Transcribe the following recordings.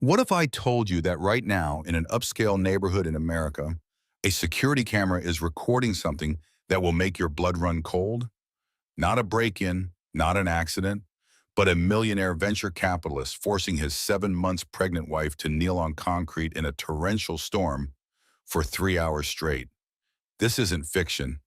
What if I told you that right now, in an upscale neighborhood in America, a security camera is recording something that will make your blood run cold? Not a break-in, not an accident, but a millionaire venture capitalist forcing his 7 months pregnant wife to kneel on concrete in a torrential storm for 3 hours straight. This isn't fiction.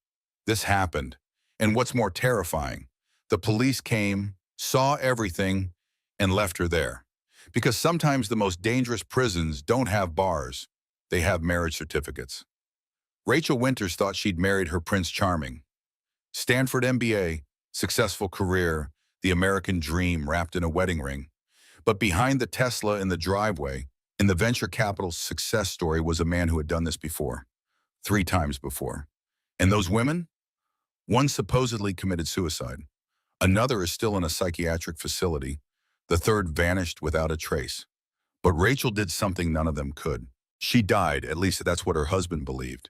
This happened. And what's more terrifying, the police came, saw everything, and left her there. Because sometimes the most dangerous prisons don't have bars. They have marriage certificates. Rachel Winters thought she'd married her Prince Charming. Stanford MBA, successful career, the American dream wrapped in a wedding ring. But behind the Tesla in the driveway, in the venture capital success story, was a man who had done this before. 3 times before. And those women? One supposedly committed suicide. Another is still in a psychiatric facility. The third vanished without a trace. But Rachel did something none of them could. She died, at least that's what her husband believed.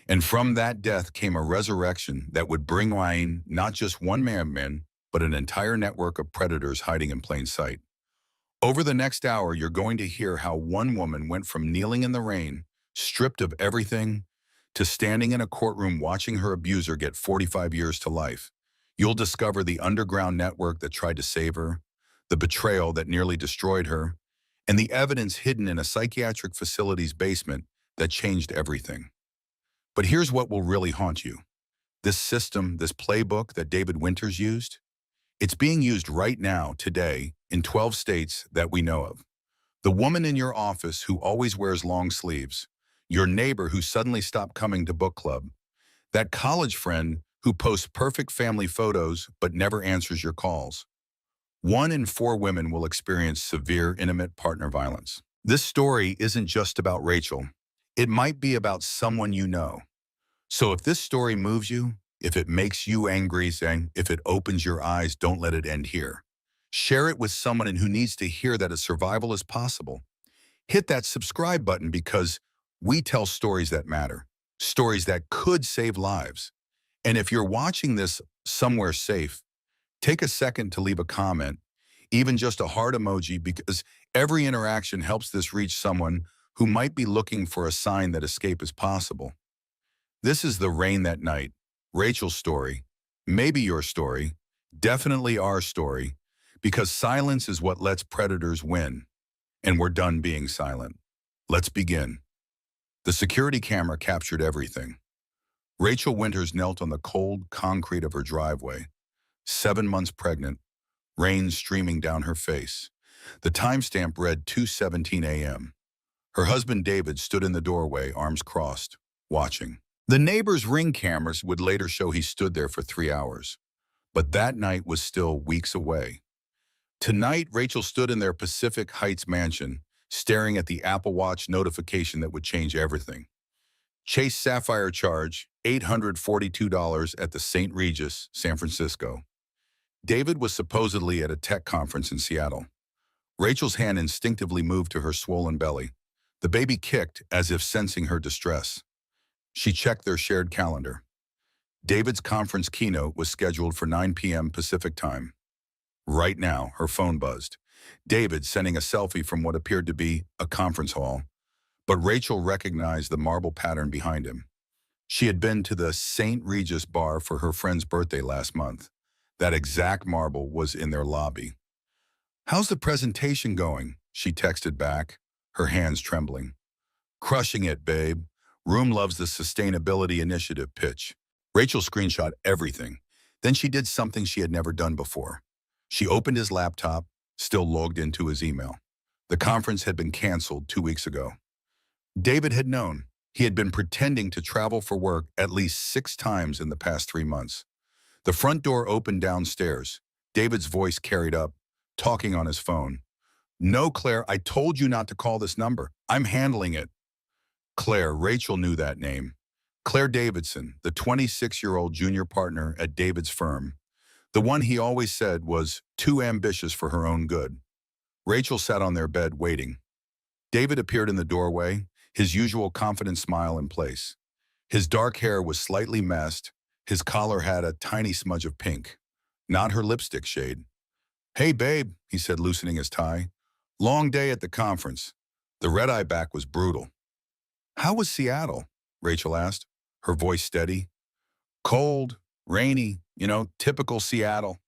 And from that death came a resurrection that would bring Wayne not just one man, but an entire network of predators hiding in plain sight. Over the next hour, you're going to hear how one woman went from kneeling in the rain, stripped of everything, to standing in a courtroom watching her abuser get 45 years to life. You'll discover the underground network that tried to save her, the betrayal that nearly destroyed her, and the evidence hidden in a psychiatric facility's basement that changed everything. But here's what will really haunt you. This system, this playbook that David Winters used, it's being used right now, today, in 12 states that we know of. The woman in your office who always wears long sleeves, your neighbor who suddenly stopped coming to book club, that college friend who posts perfect family photos but never answers your calls. 1 in 4 women will experience severe intimate partner violence. This story isn't just about Rachel. It might be about someone you know. So if this story moves you, if it makes you angry, if it opens your eyes, don't let it end here. Share it with someone who needs to hear that a survival is possible. Hit that subscribe button because we tell stories that matter, stories that could save lives. And if you're watching this somewhere safe, take a second to leave a comment, even just a heart emoji, because every interaction helps this reach someone who might be looking for a sign that escape is possible. This is The Rain That Night, Rachel's story, maybe your story, definitely our story, because silence is what lets predators win, and we're done being silent. Let's begin. The security camera captured everything. Rachel Winters knelt on the cold concrete of her driveway, 7 months pregnant, rain streaming down her face. The timestamp read 2:17 a.m. Her husband David stood in the doorway, arms crossed, watching. The neighbor's Ring cameras would later show he stood there for 3 hours. But that night was still weeks away. Tonight, Rachel stood in their Pacific Heights mansion, staring at the Apple Watch notification that would change everything. Chase Sapphire charge, $842 at the St. Regis, San Francisco. David was supposedly at a tech conference in Seattle. Rachel's hand instinctively moved to her swollen belly. The baby kicked as if sensing her distress. She checked their shared calendar. David's conference keynote was scheduled for 9 p.m. Pacific time. Right now, her phone buzzed. David sending a selfie from what appeared to be a conference hall. But Rachel recognized the marble pattern behind him. She had been to the St. Regis bar for her friend's birthday last month. That exact marble was in their lobby. "How's the presentation going?" she texted back, her hands trembling. "Crushing it, babe. Room loves the sustainability initiative pitch." Rachel screenshot everything. Then she did something she had never done before. She opened his laptop, still logged into his email. The conference had been canceled 2 weeks ago. David had known. He had been pretending to travel for work at least 6 times in the past 3 months. The front door opened downstairs. David's voice carried up, talking on his phone. "No, Claire, I told you not to call this number. I'm handling it." Claire, Rachel knew that name. Claire Davidson, the 26-year-old junior partner at David's firm. The one he always said was too ambitious for her own good. Rachel sat on their bed waiting. David appeared in the doorway, his usual confident smile in place. His dark hair was slightly messed. His collar had a tiny smudge of pink, not her lipstick shade. "Hey, babe," he said, loosening his tie. Long day at the conference. The red-eye back was brutal. How was Seattle? Rachel asked, her voice steady. Cold, rainy, typical Seattle.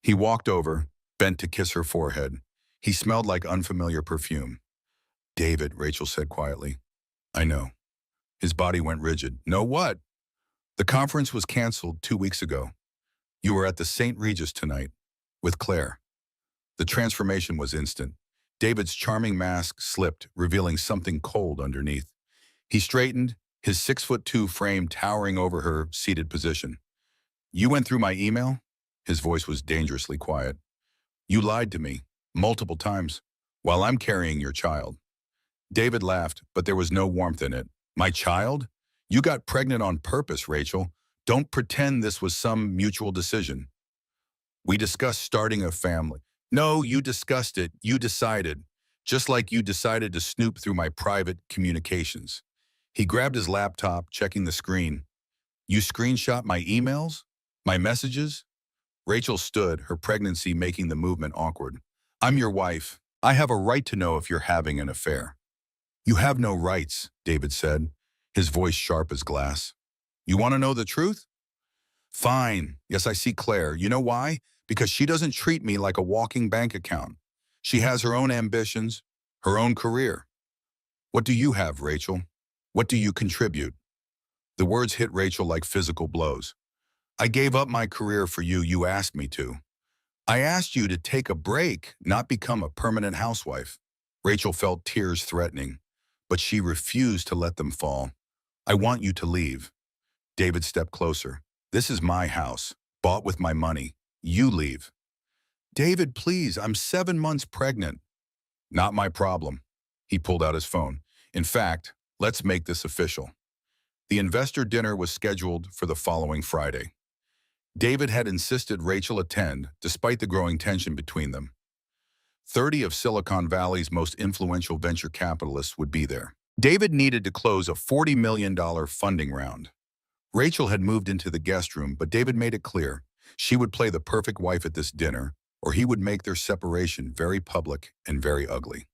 He walked over, bent to kiss her forehead. He smelled like unfamiliar perfume. David, Rachel said quietly. I know. His body went rigid. Know what? The conference was canceled 2 weeks ago. You were at the St. Regis tonight, with Claire. The transformation was instant. David's charming mask slipped, revealing something cold underneath. He straightened, his 6'2" frame towering over her seated position. You went through my email? His voice was dangerously quiet. You lied to me, multiple times, while I'm carrying your child. David laughed, but there was no warmth in it. My child? You got pregnant on purpose, Rachel. Don't pretend this was some mutual decision. We discussed starting a family. No, you discussed it. You decided. Just like you decided to snoop through my private communications. He grabbed his laptop, checking the screen. You screenshot my emails? My messages? Rachel stood, her pregnancy making the movement awkward. I'm your wife. I have a right to know if you're having an affair. You have no rights, David said, his voice sharp as glass. You want to know the truth? Fine. Yes, I see Claire. You know why? Because she doesn't treat me like a walking bank account. She has her own ambitions, her own career. What do you have, Rachel? What do you contribute? The words hit Rachel like physical blows. I gave up my career for you. You asked me to. I asked you to take a break, not become a permanent housewife. Rachel felt tears threatening, but she refused to let them fall. I want you to leave. David stepped closer. This is my house, bought with my money. You leave. David, please, I'm 7 months pregnant. Not my problem. He pulled out his phone. In fact, let's make this official. The investor dinner was scheduled for the following Friday. David had insisted Rachel attend, despite the growing tension between them. 30 of Silicon Valley's most influential venture capitalists would be there. David needed to close a $40 million funding round. Rachel had moved into the guest room, but David made it clear she would play the perfect wife at this dinner, or he would make their separation very public and very ugly.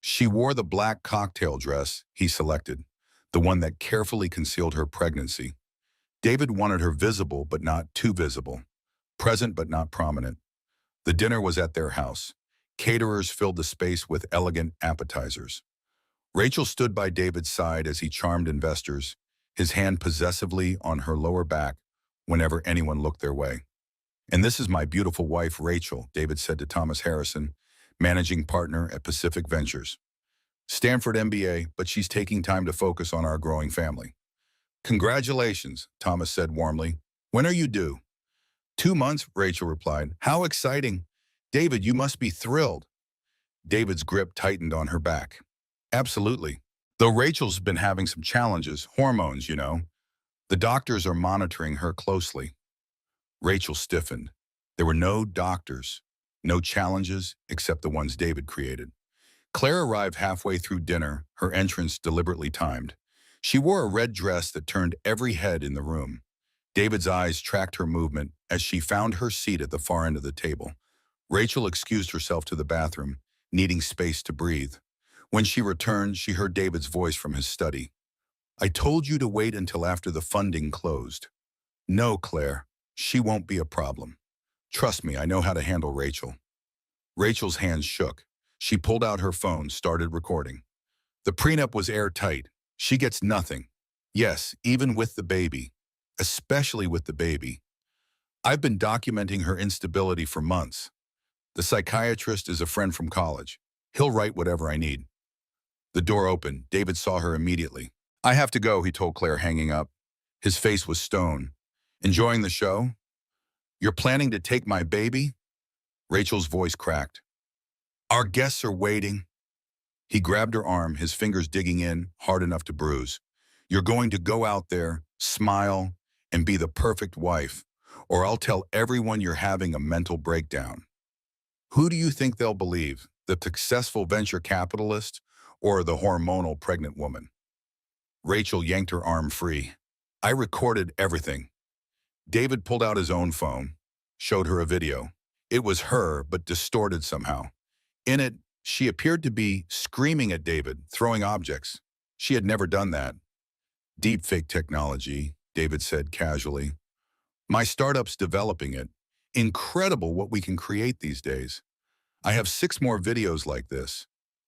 She wore the black cocktail dress he selected, the one that carefully concealed her pregnancy. David wanted her visible but not too visible, present but not prominent. The dinner was at their house. Caterers filled the space with elegant appetizers. Rachel stood by David's side as he charmed investors, his hand possessively on her lower back whenever anyone looked their way. And this is my beautiful wife, Rachel, David said to Thomas Harrison, managing partner at Pacific Ventures. Stanford MBA, but she's taking time to focus on our growing family. Congratulations, Thomas said warmly. When are you due? 2 months, Rachel replied. How exciting. David, you must be thrilled. David's grip tightened on her back. Absolutely. Though Rachel's been having some challenges, hormones, The doctors are monitoring her closely. Rachel stiffened. There were no doctors, no challenges except the ones David created. Claire arrived halfway through dinner, her entrance deliberately timed. She wore a red dress that turned every head in the room. David's eyes tracked her movement as she found her seat at the far end of the table. Rachel excused herself to the bathroom, needing space to breathe. When she returned, she heard David's voice from his study. I told you to wait until after the funding closed. No, Claire, she won't be a problem. Trust me, I know how to handle Rachel. Rachel's hands shook. She pulled out her phone, started recording. The prenup was airtight. She gets nothing. Yes, even with the baby. Especially with the baby. I've been documenting her instability for months. The psychiatrist is a friend from college. He'll write whatever I need. The door opened. David saw her immediately. I have to go, he told Claire, hanging up. His face was stone. Enjoying the show? You're planning to take my baby? Rachel's voice cracked. Our guests are waiting. He grabbed her arm, his fingers digging in, hard enough to bruise. You're going to go out there, smile, and be the perfect wife, or I'll tell everyone you're having a mental breakdown. Who do you think they'll believe, the successful venture capitalist or the hormonal pregnant woman? Rachel yanked her arm free. I recorded everything. David pulled out his own phone, showed her a video. It was her, but distorted somehow. In it, She appeared to be screaming at David, throwing objects. She had never done that. Deepfake technology, David said casually. My startup's developing it. Incredible what we can create these days. I have 6 more videos like this.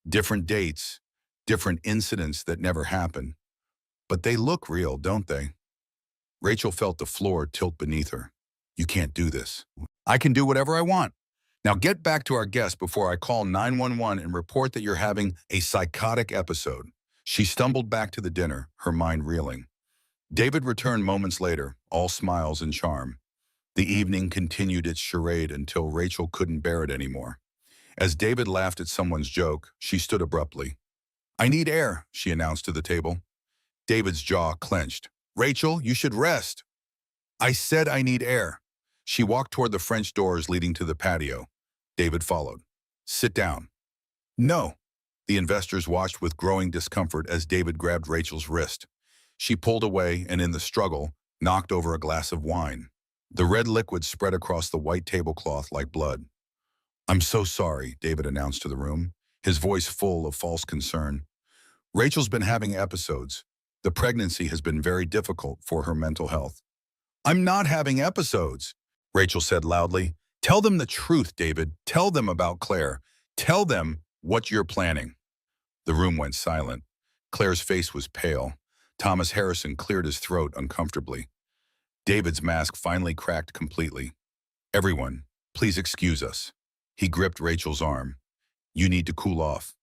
Different dates, different incidents that never happen. But they look real, don't they? Rachel felt the floor tilt beneath her. You can't do this. I can do whatever I want. Now get back to our guest before I call 911 and report that you're having a psychotic episode. She stumbled back to the dinner, her mind reeling. David returned moments later, all smiles and charm. The evening continued its charade until Rachel couldn't bear it anymore. As David laughed at someone's joke, she stood abruptly. I need air, she announced to the table. David's jaw clenched. Rachel, you should rest. I said I need air. She walked toward the French doors leading to the patio. David followed. Sit down. No. The investors watched with growing discomfort as David grabbed Rachel's wrist. She pulled away and in the struggle, knocked over a glass of wine. The red liquid spread across the white tablecloth like blood. I'm so sorry, David announced to the room, his voice full of false concern. Rachel's been having episodes. The pregnancy has been very difficult for her mental health. I'm not having episodes, Rachel said loudly. Tell them the truth, David. Tell them about Claire. Tell them what you're planning. The room went silent. Claire's face was pale. Thomas Harrison cleared his throat uncomfortably. David's mask finally cracked completely. Everyone, please excuse us. He gripped Rachel's arm. You need to cool off.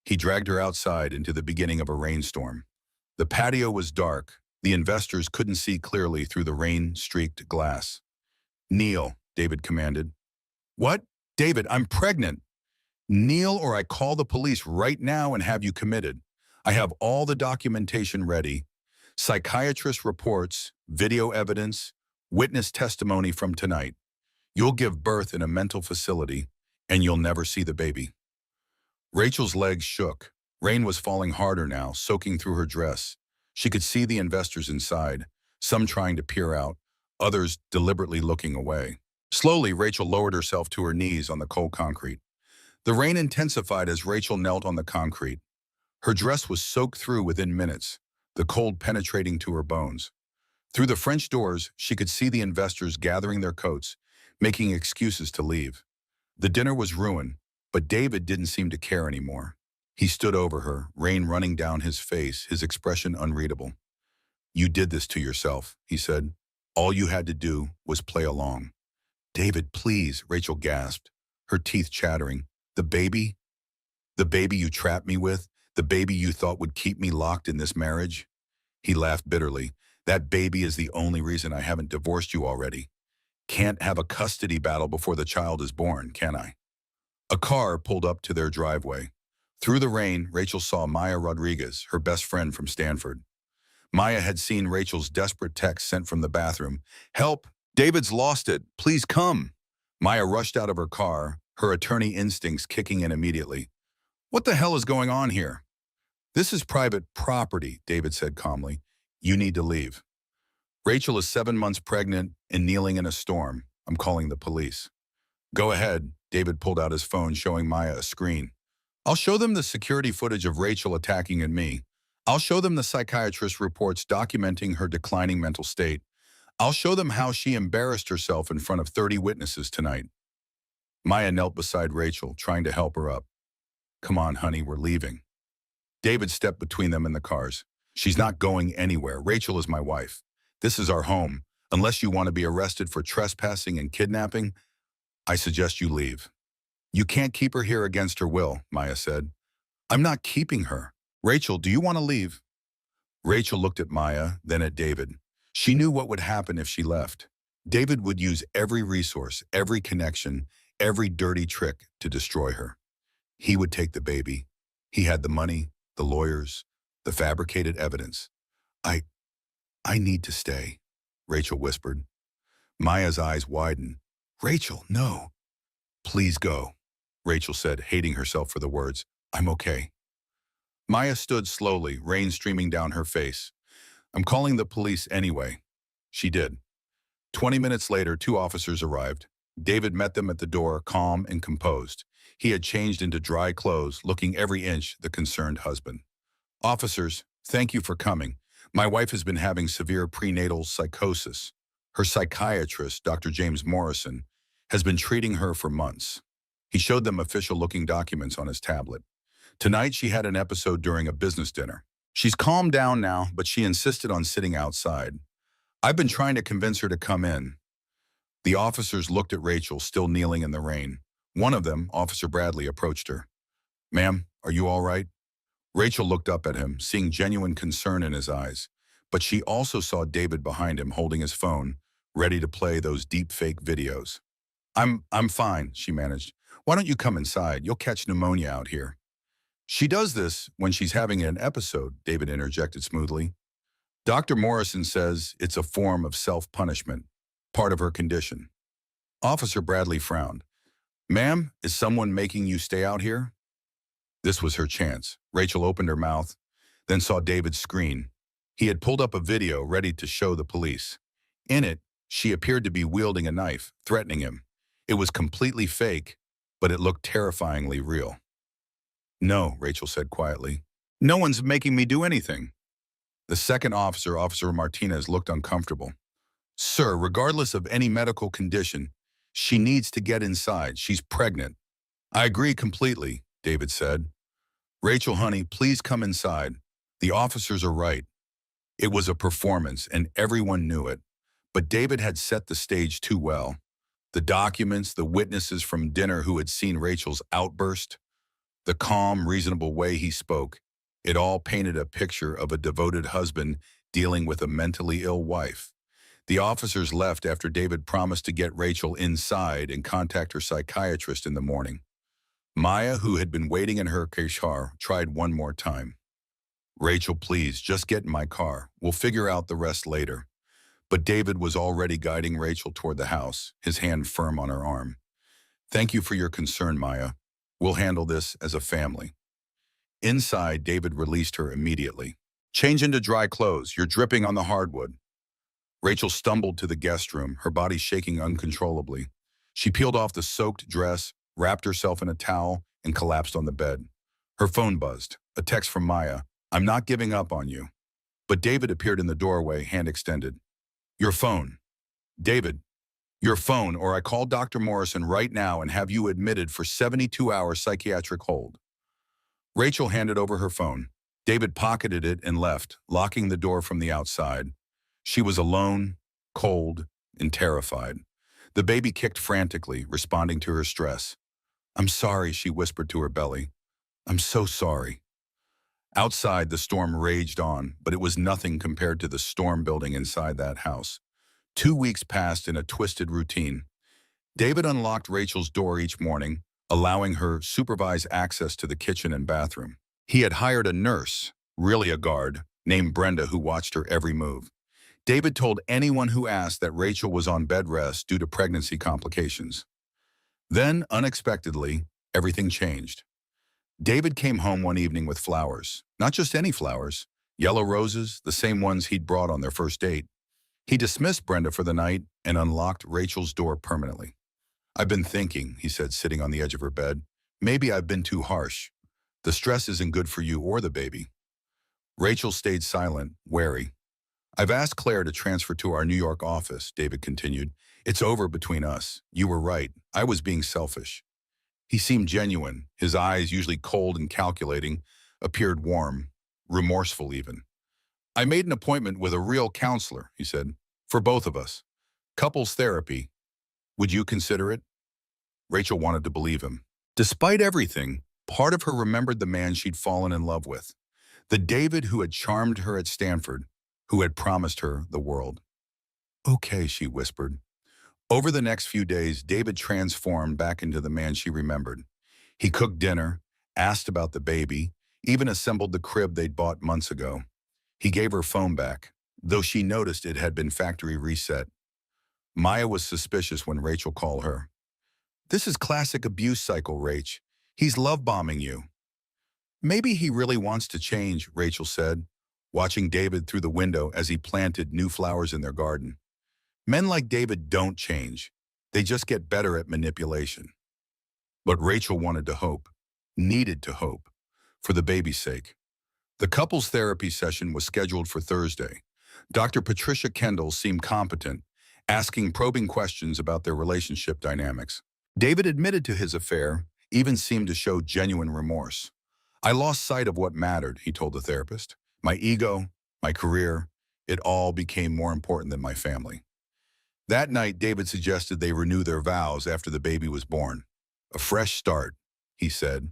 He dragged her outside into the beginning of a rainstorm. The patio was dark. The investors couldn't see clearly through the rain-streaked glass. Kneel, David commanded. What? David, I'm pregnant. Kneel or I call the police right now and have you committed. I have all the documentation ready. Psychiatrist reports, video evidence, witness testimony from tonight. You'll give birth in a mental facility, and you'll never see the baby. Rachel's legs shook. Rain was falling harder now, soaking through her dress. She could see the investors inside, some trying to peer out, others deliberately looking away. Slowly, Rachel lowered herself to her knees on the cold concrete. The rain intensified as Rachel knelt on the concrete. Her dress was soaked through within minutes, the cold penetrating to her bones. Through the French doors, she could see the investors gathering their coats, making excuses to leave. The dinner was ruined, but David didn't seem to care anymore. He stood over her, rain running down his face, his expression unreadable. You did this to yourself, he said. All you had to do was play along. David, please, Rachel gasped, her teeth chattering. The baby? The baby you trapped me with? The baby you thought would keep me locked in this marriage? He laughed bitterly. That baby is the only reason I haven't divorced you already. Can't have a custody battle before the child is born, can I? A car pulled up to their driveway. Through the rain, Rachel saw Maya Rodriguez, her best friend from Stanford. Maya had seen Rachel's desperate text sent from the bathroom. Help! David's lost it. Please come. Maya rushed out of her car, her attorney instincts kicking in immediately. What the hell is going on here? This is private property, David said calmly. You need to leave. Rachel is 7 months pregnant and kneeling in a storm. I'm calling the police. Go ahead. David pulled out his phone, showing Maya a screen. I'll show them the security footage of Rachel attacking at me. I'll show them the psychiatrist reports documenting her declining mental state. I'll show them how she embarrassed herself in front of 30 witnesses tonight. Maya knelt beside Rachel, trying to help her up. Come on, honey, we're leaving. David stepped between them and the cars. She's not going anywhere. Rachel is my wife. This is our home. Unless you want to be arrested for trespassing and kidnapping, I suggest you leave. You can't keep her here against her will, Maya said. I'm not keeping her. Rachel, do you want to leave? Rachel looked at Maya, then at David. She knew what would happen if she left. David would use every resource, every connection, every dirty trick to destroy her. He would take the baby. He had the money, the lawyers, the fabricated evidence. I need to stay, Rachel whispered. Maya's eyes widened. Rachel, no. Please go, Rachel said, hating herself for the words. I'm okay. Maya stood slowly, rain streaming down her face. I'm calling the police anyway. She did. 20 minutes later, 2 officers arrived. David met them at the door, calm and composed. He had changed into dry clothes, looking every inch the concerned husband. Officers, thank you for coming. My wife has been having severe prenatal psychosis. Her psychiatrist, Dr. James Morrison, has been treating her for months. He showed them official-looking documents on his tablet. Tonight, she had an episode during a business dinner. She's calmed down now, but she insisted on sitting outside. I've been trying to convince her to come in. The officers looked at Rachel, still kneeling in the rain. One of them, Officer Bradley, approached her. Ma'am, are you all right? Rachel looked up at him, seeing genuine concern in his eyes. But she also saw David behind him holding his phone, ready to play those deep-fake videos. I'm fine, she managed. Why don't you come inside? You'll catch pneumonia out here. She does this when she's having an episode, David interjected smoothly. Dr. Morrison says it's a form of self-punishment, part of her condition. Officer Bradley frowned. Ma'am, is someone making you stay out here? This was her chance. Rachel opened her mouth, then saw David's screen. He had pulled up a video ready to show the police. In it, she appeared to be wielding a knife, threatening him. It was completely fake, but it looked terrifyingly real. No, Rachel said quietly. No one's making me do anything. The second officer, Officer Martinez, looked uncomfortable. Sir, regardless of any medical condition, she needs to get inside. She's pregnant. I agree completely, David said. Rachel, honey, please come inside. The officers are right. It was a performance, and everyone knew it. But David had set the stage too well. The documents, the witnesses from dinner who had seen Rachel's outburst, the calm, reasonable way he spoke, it all painted a picture of a devoted husband dealing with a mentally ill wife. The officers left after David promised to get Rachel inside and contact her psychiatrist in the morning. Maya, who had been waiting in her car, tried one more time. Rachel, please, just get in my car. We'll figure out the rest later. But David was already guiding Rachel toward the house, his hand firm on her arm. Thank you for your concern, Maya. We'll handle this as a family. Inside, David released her immediately. Change into dry clothes. You're dripping on the hardwood. Rachel stumbled to the guest room, her body shaking uncontrollably. She peeled off the soaked dress, wrapped herself in a towel, and collapsed on the bed. Her phone buzzed. A text from Maya. I'm not giving up on you. But David appeared in the doorway, hand extended. Your phone. David, your phone, or I call Dr. Morrison right now and have you admitted for 72-hour psychiatric hold. Rachel handed over her phone. David pocketed it and left, locking the door from the outside. She was alone, cold, and terrified. The baby kicked frantically, responding to her stress. I'm sorry, she whispered to her belly. I'm so sorry. Outside, the storm raged on, but it was nothing compared to the storm building inside that house. 2 weeks passed in a twisted routine. David unlocked Rachel's door each morning, allowing her supervised access to the kitchen and bathroom. He had hired a nurse, really a guard, named Brenda, who watched her every move. David told anyone who asked that Rachel was on bed rest due to pregnancy complications. Then, unexpectedly, everything changed. David came home one evening with flowers. Not just any flowers. Yellow roses, the same ones he'd brought on their first date. He dismissed Brenda for the night and unlocked Rachel's door permanently. I've been thinking, he said, sitting on the edge of her bed. Maybe I've been too harsh. The stress isn't good for you or the baby. Rachel stayed silent, wary. I've asked Claire to transfer to our New York office, David continued. It's over between us. You were right. I was being selfish. He seemed genuine. His eyes, usually cold and calculating, appeared warm, remorseful even. I made an appointment with a real counselor, he said, for both of us. Couples therapy. Would you consider it? Rachel wanted to believe him. Despite everything, part of her remembered the man she'd fallen in love with. The David who had charmed her at Stanford, who had promised her the world. Okay, she whispered. Over the next few days, David transformed back into the man she remembered. He cooked dinner, asked about the baby, even assembled the crib they'd bought months ago. He gave her phone back, though she noticed it had been factory reset. Maya was suspicious when Rachel called her. This is classic abuse cycle, Rach. He's love-bombing you. Maybe he really wants to change, Rachel said, watching David through the window as he planted new flowers in their garden. Men like David don't change. They just get better at manipulation. But Rachel wanted to hope, needed to hope, for the baby's sake. The couple's therapy session was scheduled for Thursday. Dr. Patricia Kendall seemed competent, asking probing questions about their relationship dynamics. David admitted to his affair, even seemed to show genuine remorse. I lost sight of what mattered, he told the therapist. My ego, my career, it all became more important than my family. That night, David suggested they renew their vows after the baby was born. A fresh start, he said.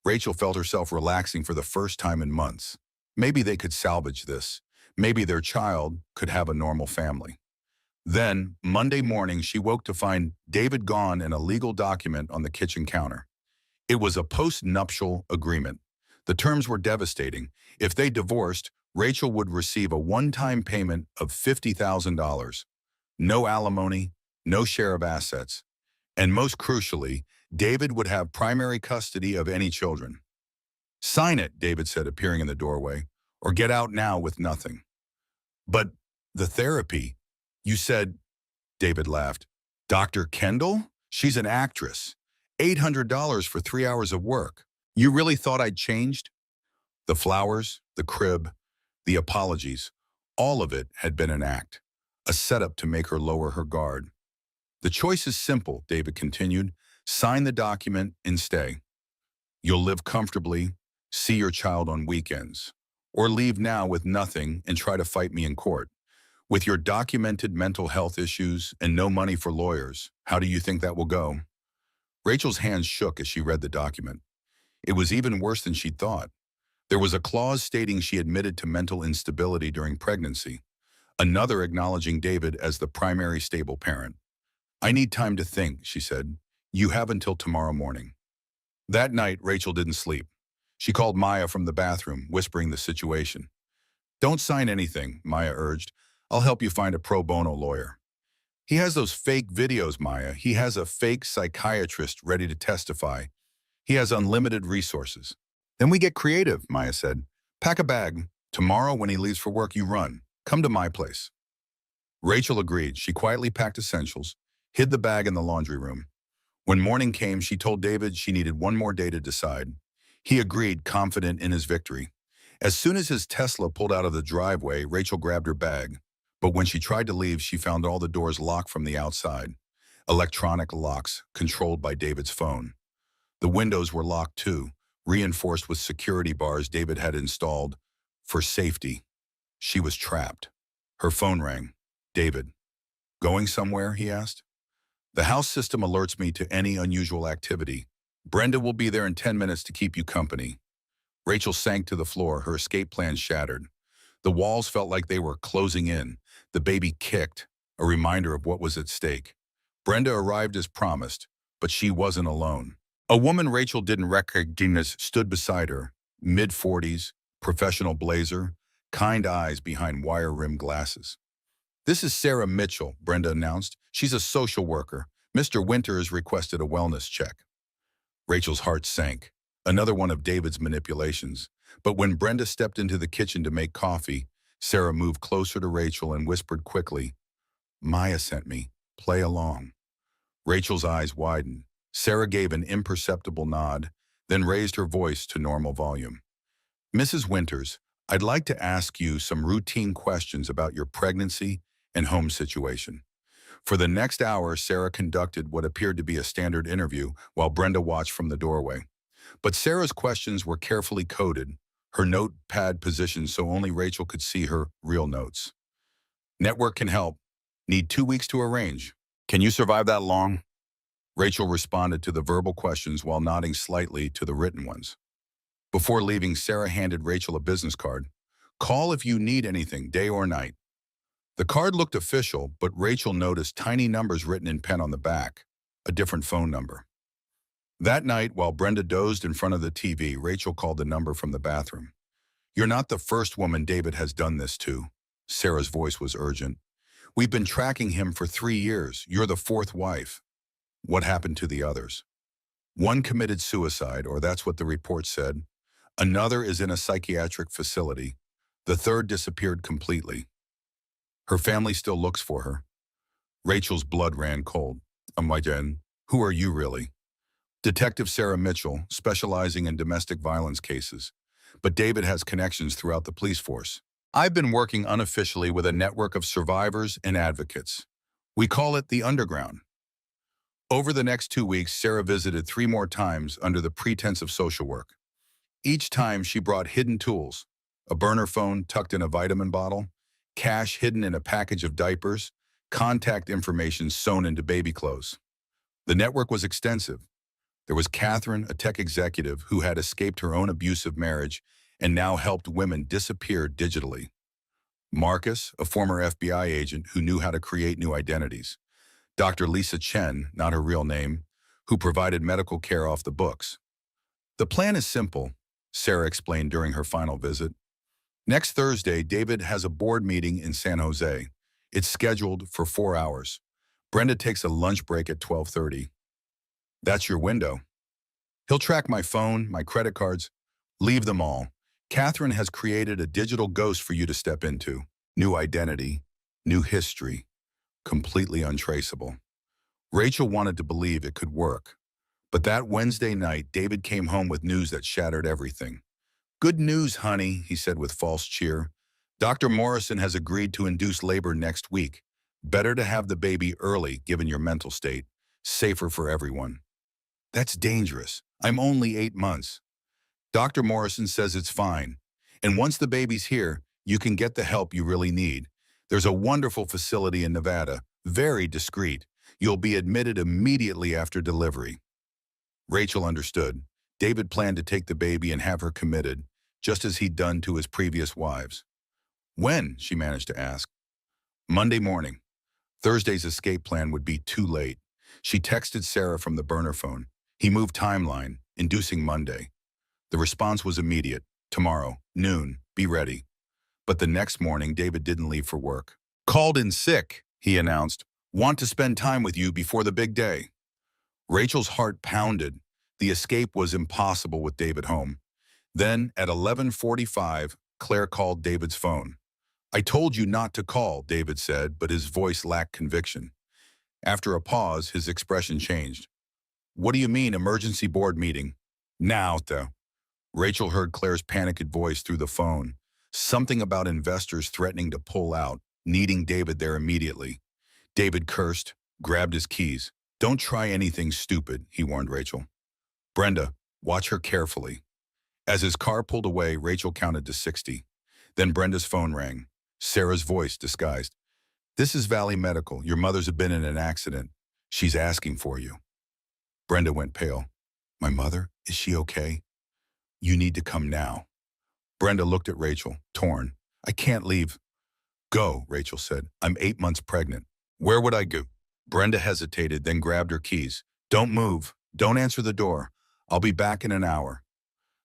Rachel felt herself relaxing for the first time in months. Maybe they could salvage this. Maybe their child could have a normal family. Then, Monday morning, she woke to find David gone and a legal document on the kitchen counter. It was a post-nuptial agreement. The terms were devastating. If they divorced, Rachel would receive a one-time payment of $50,000. No alimony, no share of assets. And most crucially, David would have primary custody of any children. Sign it, David said, appearing in the doorway, or get out now with nothing. But the therapy, you said, David laughed. Dr. Kendall? She's an actress. $800 for 3 hours of work. You really thought I'd changed? The flowers, the crib, the apologies, all of it had been an act, a setup to make her lower her guard. The choice is simple, David continued. Sign the document and stay. You'll live comfortably, see your child on weekends, or leave now with nothing and try to fight me in court. With your documented mental health issues and no money for lawyers, how do you think that will go? Rachel's hands shook as she read the document. It was even worse than she'd thought. There was a clause stating she admitted to mental instability during pregnancy, another acknowledging David as the primary stable parent. I need time to think, she said. You have until tomorrow morning. That night, Rachel didn't sleep. She called Maya from the bathroom, whispering the situation. Don't sign anything, Maya urged. I'll help you find a pro bono lawyer. He has those fake videos, Maya. He has a fake psychiatrist ready to testify. He has unlimited resources. Then we get creative, Maya said. Pack a bag. Tomorrow when he leaves for work, you run. Come to my place. Rachel agreed. She quietly packed essentials, hid the bag in the laundry room. When morning came, she told David she needed one more day to decide. He agreed, confident in his victory. As soon as his Tesla pulled out of the driveway, Rachel grabbed her bag. But when she tried to leave, she found all the doors locked from the outside. Electronic locks, controlled by David's phone. The windows were locked too, reinforced with security bars David had installed for safety. She was trapped. Her phone rang. David. Going somewhere, he asked. The house system alerts me to any unusual activity. Brenda will be there in 10 minutes to keep you company. Rachel sank to the floor, her escape plan shattered. The walls felt like they were closing in. The baby kicked, a reminder of what was at stake. Brenda arrived as promised, but she wasn't alone. A woman Rachel didn't recognize stood beside her, mid-40s, professional blazer, kind eyes behind wire-rimmed glasses. This is Sarah Mitchell, Brenda announced. She's a social worker. Mr. Winters requested a wellness check. Rachel's heart sank. Another one of David's manipulations. But when Brenda stepped into the kitchen to make coffee, Sarah moved closer to Rachel and whispered quickly, Maya sent me. Play along. Rachel's eyes widened. Sarah gave an imperceptible nod, then raised her voice to normal volume. Mrs. Winters, I'd like to ask you some routine questions about your pregnancy and home situation. For the next hour, Sarah conducted what appeared to be a standard interview while Brenda watched from the doorway. But Sarah's questions were carefully coded, her notepad positioned so only Rachel could see her real notes. Network can help. Need 2 weeks to arrange. Can you survive that long? Rachel responded to the verbal questions while nodding slightly to the written ones. Before leaving, Sarah handed Rachel a business card. Call if you need anything, day or night. The card looked official, but Rachel noticed tiny numbers written in pen on the back, a different phone number. That night, while Brenda dozed in front of the TV, Rachel called the number from the bathroom. You're not the first woman David has done this to. Sarah's voice was urgent. We've been tracking him for 3 years. You're the 4th wife. What happened to the others? One committed suicide, or that's what the report said. Another is in a psychiatric facility. The 3rd disappeared completely. Her family still looks for her. Rachel's blood ran cold. Jen, who are you really? Detective Sarah Mitchell, specializing in domestic violence cases. But David has connections throughout the police force. I've been working unofficially with a network of survivors and advocates. We call it the Underground. Over the next 2 weeks, Sarah visited 3 more times under the pretense of social work. Each time she brought hidden tools, a burner phone tucked in a vitamin bottle, cash hidden in a package of diapers, contact information sewn into baby clothes. The network was extensive. There was Catherine, a tech executive who had escaped her own abusive marriage and now helped women disappear digitally. Marcus, a former FBI agent who knew how to create new identities. Dr. Lisa Chen, not her real name, who provided medical care off the books. The plan is simple, Sarah explained during her final visit. Next Thursday, David has a board meeting in San Jose. It's scheduled for 4 hours. Brenda takes a lunch break at 12:30. That's your window. He'll track my phone, my credit cards. Leave them all. Catherine has created a digital ghost for you to step into. New identity, new history, completely untraceable. Rachel wanted to believe it could work. But that Wednesday night, David came home with news that shattered everything. "Good news, honey," he said with false cheer. "Dr. Morrison has agreed to induce labor next week. Better to have the baby early, given your mental state. Safer for everyone." "That's dangerous. I'm only 8 months. Dr. Morrison says it's fine. And once the baby's here, you can get the help you really need. There's a wonderful facility in Nevada, very discreet. You'll be admitted immediately after delivery." Rachel understood. David planned to take the baby and have her committed, just as he'd done to his previous wives. "When?" she managed to ask. "Monday morning." Thursday's escape plan would be too late. She texted Sarah from the burner phone. He moved timeline, inducing Monday. The response was immediate. "Tomorrow, noon, be ready." But the next morning, David didn't leave for work. "Called in sick," he announced. "Want to spend time with you before the big day." Rachel's heart pounded. The escape was impossible with David home. Then, at 11:45, Claire called David's phone. "I told you not to call," David said, but his voice lacked conviction. After a pause, his expression changed. "What do you mean, emergency board meeting?" "Now, though." Rachel heard Claire's panicked voice through the phone. Something about investors threatening to pull out, needing David there immediately. David cursed, grabbed his keys. "Don't try anything stupid," he warned Rachel. "Brenda, watch her carefully." As his car pulled away, Rachel counted to 60. Then Brenda's phone rang. Sarah's voice disguised. "This is Valley Medical. Your mother's been in an accident. She's asking for you." Brenda went pale. "My mother? Is she okay?" "You need to come now." Brenda looked at Rachel, torn. "I can't leave." "Go," Rachel said. "I'm 8 months pregnant." "Where would I go?" Brenda hesitated, then grabbed her keys. "Don't move. Don't answer the door. I'll be back in an hour."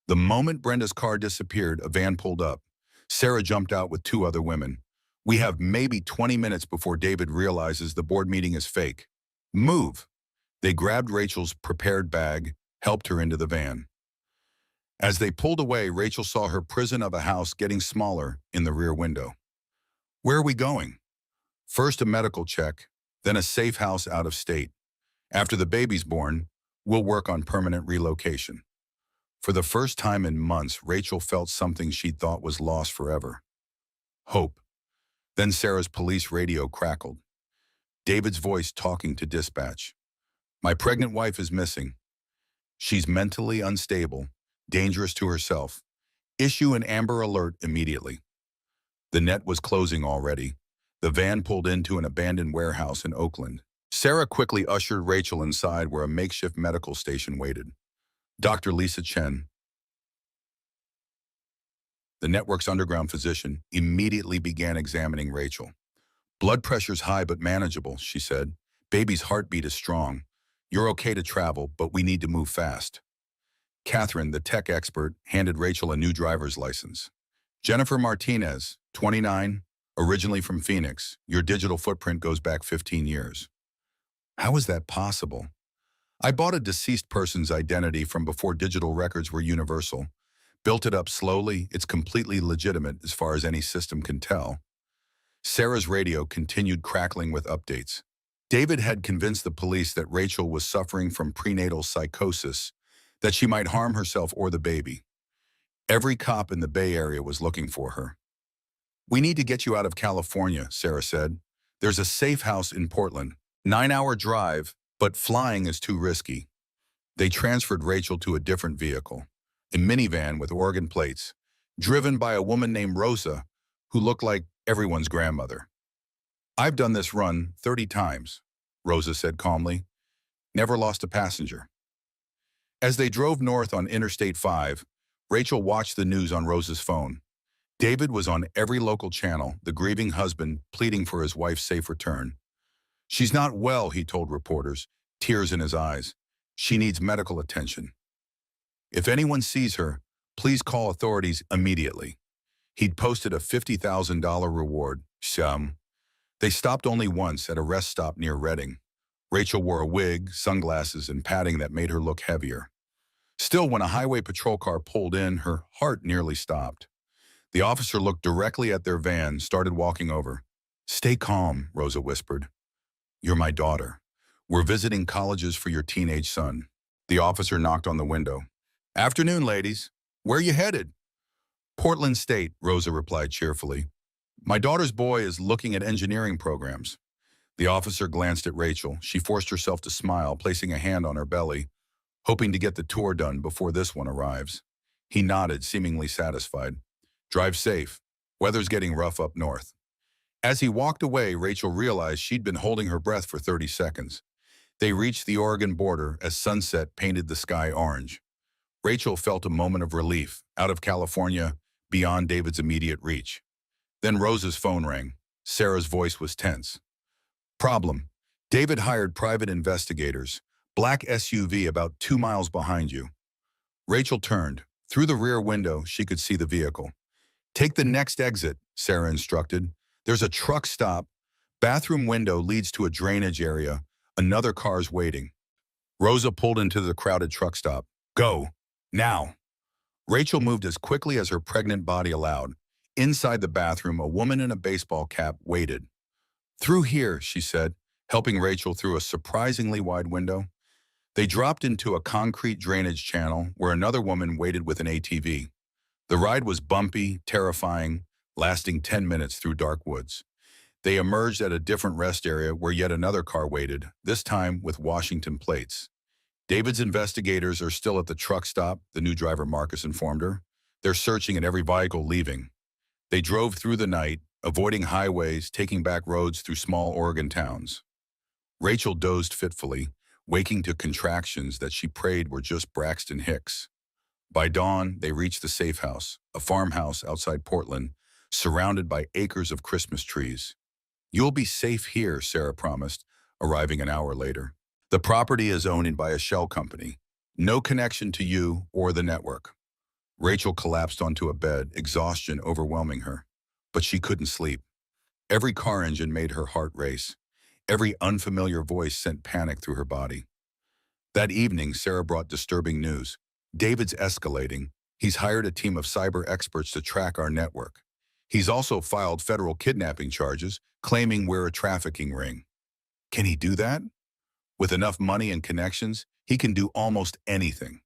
The moment Brenda's car disappeared, a van pulled up. Sarah jumped out with 2 other women. "We have maybe 20 minutes before David realizes the board meeting is fake." "Move." They grabbed Rachel's prepared bag, helped her into the van. As they pulled away, Rachel saw her prison of a house getting smaller in the rear window. "Where are we going?" "First a medical check, then a safe house out of state. After the baby's born, we'll work on permanent relocation." For the first time in months, Rachel felt something she'd thought was lost forever. Hope. Then Sarah's police radio crackled. David's voice talking to dispatch. "My pregnant wife is missing. She's mentally unstable, dangerous to herself. Issue an Amber Alert immediately." The net was closing already. The van pulled into an abandoned warehouse in Oakland. Sarah quickly ushered Rachel inside where a makeshift medical station waited. Dr. Lisa Chen, the network's underground physician, immediately began examining Rachel. "Blood pressure's high but manageable," she said. "Baby's heartbeat is strong. You're okay to travel, but we need to move fast." Catherine, the tech expert, handed Rachel a new driver's license. "Jennifer Martinez, 29, originally from Phoenix. Your digital footprint goes back 15 years. "How is that possible?" "I bought a deceased person's identity from before digital records were universal. Built it up slowly. It's completely legitimate as far as any system can tell." Sarah's radio continued crackling with updates. David had convinced the police that Rachel was suffering from prenatal psychosis, that she might harm herself or the baby. Every cop in the Bay Area was looking for her. "We need to get you out of California," Sarah said. "There's a safe house in Portland. 9-hour drive, but flying is too risky." They transferred Rachel to a different vehicle, a minivan with Oregon plates, driven by a woman named Rosa, who looked like everyone's grandmother. "I've done this run 30 times, Rosa said calmly. "Never lost a passenger." As they drove north on Interstate 5, Rachel watched the news on Rosa's phone. David was on every local channel, the grieving husband pleading for his wife's safe return. "She's not well," he told reporters, tears in his eyes. "She needs medical attention. If anyone sees her, please call authorities immediately." He'd posted a $50,000 reward. They stopped only once at a rest stop near Reading. Rachel wore a wig, sunglasses, and padding that made her look heavier. Still, when a highway patrol car pulled in, her heart nearly stopped. The officer looked directly at their van, started walking over. "Stay calm," Rosa whispered. "You're my daughter. We're visiting colleges for your teenage son." The officer knocked on the window. "Afternoon, ladies. Where you headed?" "Portland State," Rosa replied cheerfully. "My daughter's boy is looking at engineering programs." The officer glanced at Rachel. She forced herself to smile, placing a hand on her belly, hoping to get the tour done before this one arrives. He nodded, seemingly satisfied. "Drive safe. Weather's getting rough up north." As he walked away, Rachel realized she'd been holding her breath for 30 seconds. They reached the Oregon border as sunset painted the sky orange. Rachel felt a moment of relief, out of California, beyond David's immediate reach. Then Rosa's phone rang. Sarah's voice was tense. "Problem. David hired private investigators. Black SUV about 2 miles behind you." Rachel turned. Through the rear window, she could see the vehicle. "Take the next exit," Sarah instructed. "There's a truck stop. Bathroom window leads to a drainage area. Another car's waiting." Rosa pulled into the crowded truck stop. "Go. Now." Rachel moved as quickly as her pregnant body allowed. Inside the bathroom, a woman in a baseball cap waited. "Through here," she said, helping Rachel through a surprisingly wide window. They dropped into a concrete drainage channel where another woman waited with an ATV. The ride was bumpy, terrifying, lasting 10 minutes through dark woods. They emerged at a different rest area where yet another car waited, this time with Washington plates. "David's investigators are still at the truck stop," the new driver Marcus informed her. "They're searching at every vehicle leaving." They drove through the night, avoiding highways, taking back roads through small Oregon towns. Rachel dozed fitfully, waking to contractions that she prayed were just Braxton Hicks. By dawn, they reached the safe house, a farmhouse outside Portland, surrounded by acres of Christmas trees. "You'll be safe here," Sarah promised, arriving an hour later. "The property is owned by a shell company. No connection to you or the network." Rachel collapsed onto a bed, exhaustion overwhelming her. But she couldn't sleep. Every car engine made her heart race. Every unfamiliar voice sent panic through her body. That evening, Sarah brought disturbing news. "David's escalating. He's hired a team of cyber experts to track our network. He's also filed federal kidnapping charges, claiming we're a trafficking ring." "Can he do that?" "With enough money and connections, he can do almost anything."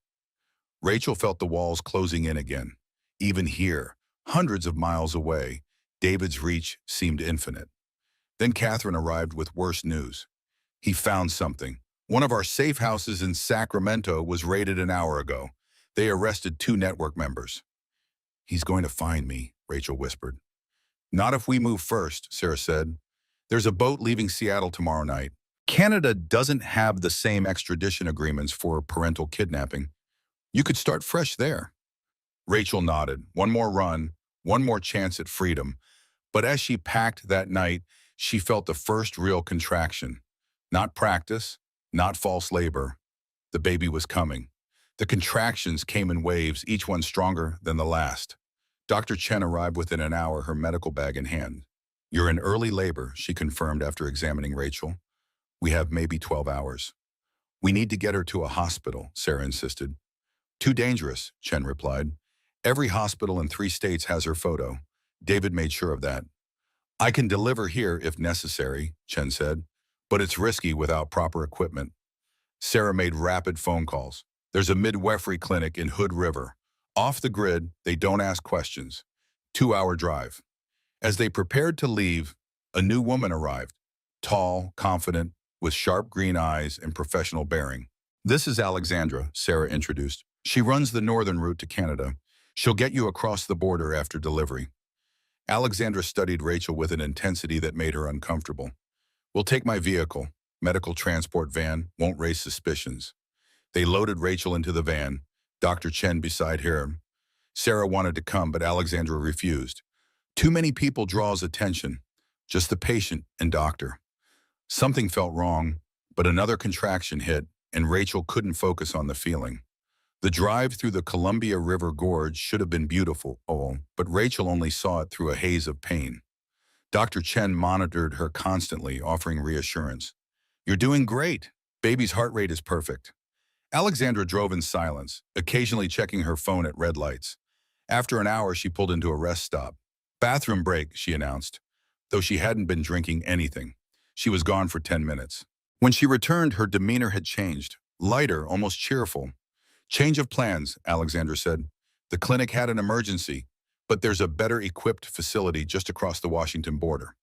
Rachel felt the walls closing in again. Even here, hundreds of miles away, David's reach seemed infinite. Then Catherine arrived with worse news. "He found something. One of our safe houses in Sacramento was raided an hour ago. They arrested 2 network members." "He's going to find me," Rachel whispered. "Not if we move first," Sarah said. "There's a boat leaving Seattle tomorrow night. Canada doesn't have the same extradition agreements for parental kidnapping. You could start fresh there." Rachel nodded. One more run, one more chance at freedom. But as she packed that night, she felt the first real contraction. Not practice, not false labor. The baby was coming. The contractions came in waves, each one stronger than the last. Dr. Chen arrived within an hour, her medical bag in hand. "You're in early labor," she confirmed after examining Rachel. "We have maybe 12 hours." "We need to get her to a hospital," Sarah insisted. "Too dangerous," Chen replied. "Every hospital in 3 states has her photo." David made sure of that. "I can deliver here if necessary," Chen said. but it's risky without proper equipment. Sarah made rapid phone calls. There's a midwifery clinic in Hood River. Off the grid, they don't ask questions. 2-hour drive. As they prepared to leave, a new woman arrived. Tall, confident, with sharp green eyes and professional bearing. This is Alexandra, Sarah introduced. She runs the northern route to Canada. She'll get you across the border after delivery. Alexandra studied Rachel with an intensity that made her uncomfortable. We'll take my vehicle. Medical transport van won't raise suspicions. They loaded Rachel into the van, Dr. Chen beside her. Sarah wanted to come, but Alexandra refused. Too many people draws attention, just the patient and doctor. Something felt wrong, but another contraction hit, and Rachel couldn't focus on the feeling. The drive through the Columbia River Gorge should have been beautiful, but Rachel only saw it through a haze of pain. Dr. Chen monitored her constantly, offering reassurance. You're doing great. Baby's heart rate is perfect. Alexandra drove in silence, occasionally checking her phone at red lights. After an hour, she pulled into a rest stop. Bathroom break, she announced. Though she hadn't been drinking anything, she was gone for 10 minutes. When she returned, her demeanor had changed. Lighter, almost cheerful. Change of plans, Alexandra said. The clinic had an emergency, but there's a better equipped facility just across the Washington border.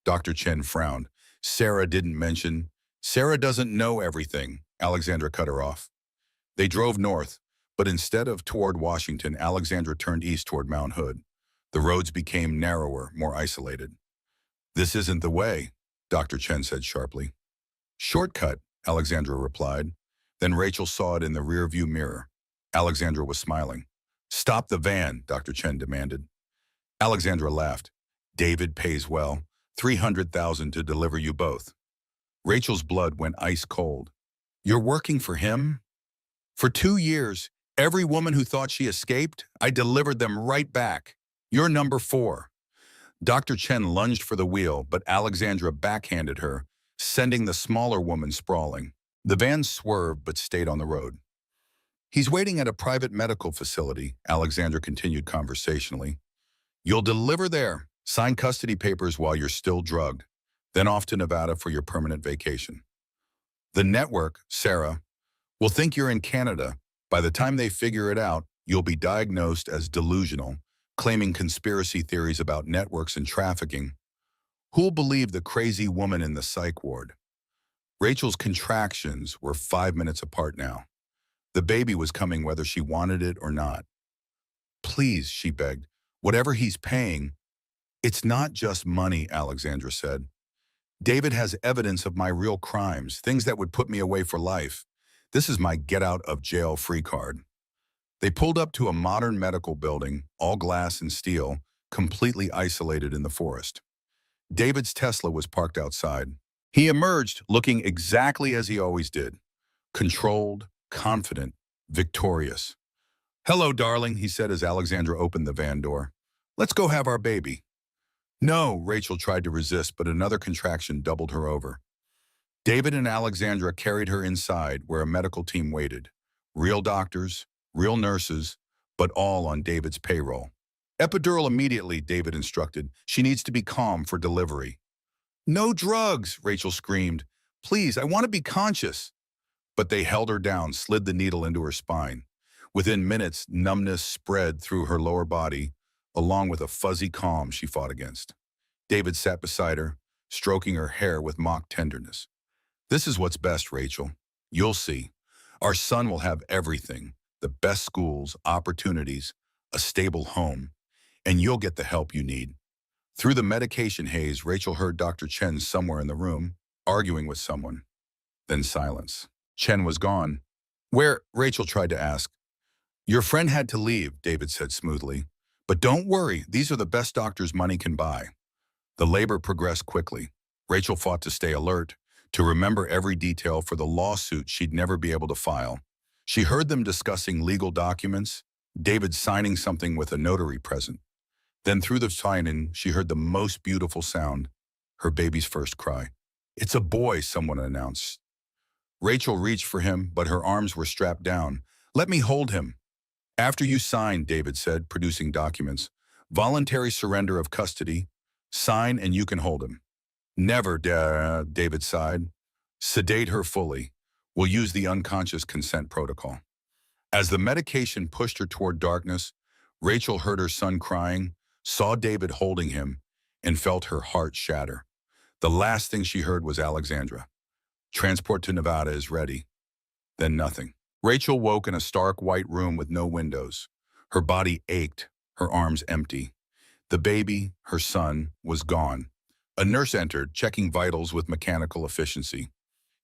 Dr. Chen frowned. Sarah didn't mention. Sarah doesn't know everything, Alexandra cut her off. They drove north, but instead of toward Washington, Alexandra turned east toward Mount Hood. The roads became narrower, more isolated. This isn't the way, Dr. Chen said sharply. Shortcut, Alexandra replied. Then Rachel saw it in the rearview mirror. Alexandra was smiling. Stop the van, Dr. Chen demanded. Alexandra laughed. David pays well. $300,000 to deliver you both. Rachel's blood went ice cold. You're working for him? For 2 years, every woman who thought she escaped, I delivered them right back. You're number 4. Dr. Chen lunged for the wheel, but Alexandra backhanded her, sending the smaller woman sprawling. The van swerved but stayed on the road. He's waiting at a private medical facility, Alexandra continued conversationally. You'll deliver there, sign custody papers while you're still drugged, then off to Nevada for your permanent vacation. The network, Sarah, will think you're in Canada. By the time they figure it out, you'll be diagnosed as delusional, claiming conspiracy theories about networks and trafficking. Who'll believe the crazy woman in the psych ward? Rachel's contractions were 5 minutes apart now. The baby was coming whether she wanted it or not. Please, she begged, whatever he's paying. It's not just money, Alexandra said. David has evidence of my real crimes, things that would put me away for life. This is my get-out-of-jail-free card. They pulled up to a modern medical building, all glass and steel, completely isolated in the forest. David's Tesla was parked outside. He emerged looking exactly as he always did. Controlled, confident, victorious. Hello, darling, he said as Alexandra opened the van door. Let's go have our baby. No, Rachel tried to resist, but another contraction doubled her over. David and Alexandra carried her inside where a medical team waited. Real doctors, real nurses, but all on David's payroll. Epidural immediately, David instructed. She needs to be calm for delivery. No drugs, Rachel screamed. Please, I want to be conscious. But they held her down, slid the needle into her spine. Within minutes, numbness spread through her lower body, along with a fuzzy calm she fought against. David sat beside her, stroking her hair with mock tenderness. This is what's best, Rachel. You'll see. Our son will have everything, the best schools, opportunities, a stable home, and you'll get the help you need. Through the medication haze, Rachel heard Dr. Chen somewhere in the room, arguing with someone. Then silence. Chen was gone. Where? Rachel tried to ask. Your friend had to leave, David said smoothly. But don't worry, these are the best doctors money can buy. The labor progressed quickly. Rachel fought to stay alert, to remember every detail for the lawsuit she'd never be able to file. She heard them discussing legal documents, David signing something with a notary present. Then through the signing, she heard the most beautiful sound, her baby's first cry. It's a boy, someone announced. Rachel reached for him, but her arms were strapped down. Let me hold him. After you sign, David said, producing documents. Voluntary surrender of custody. Sign and you can hold him. Never, David sighed. Sedate her fully. We'll use the unconscious consent protocol. As the medication pushed her toward darkness, Rachel heard her son crying, saw David holding him, and felt her heart shatter. The last thing she heard was Alexandra. Transport to Nevada is ready. Then nothing. Rachel woke in a stark white room with no windows. Her body ached, her arms empty. The baby, her son, was gone. A nurse entered, checking vitals with mechanical efficiency.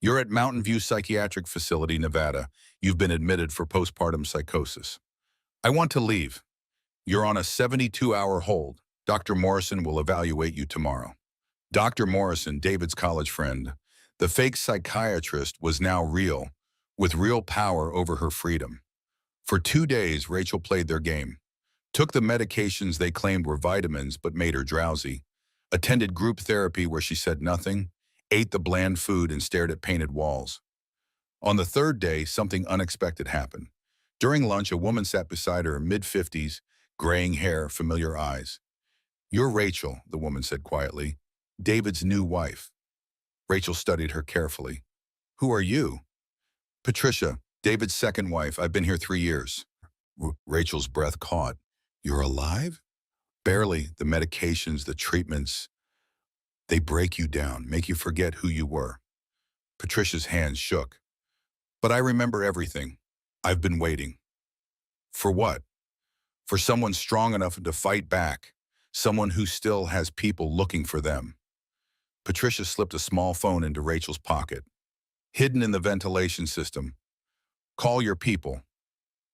You're at Mountain View Psychiatric Facility, Nevada. You've been admitted for postpartum psychosis. I want to leave. You're on a 72-hour hold. Dr. Morrison will evaluate you tomorrow. Dr. Morrison, David's college friend, the fake psychiatrist, was now real, with real power over her freedom. For 2 days, Rachel played their game. Took the medications they claimed were vitamins but made her drowsy. Attended group therapy where she said nothing, ate the bland food and stared at painted walls. On the third day, something unexpected happened. During lunch, a woman sat beside her, mid-50s, graying hair, familiar eyes. "You're Rachel," the woman said quietly. "David's new wife." Rachel studied her carefully. "Who are you?" "Patricia, David's second wife. I've been here 3 years." Rachel's breath caught. "You're alive?" "Barely. The medications, the treatments, they break you down, make you forget who you were." Patricia's hands shook. "But I remember everything. I've been waiting." "For what?" "For someone strong enough to fight back. Someone who still has people looking for them." Patricia slipped a small phone into Rachel's pocket. "Hidden in the ventilation system. Call your people.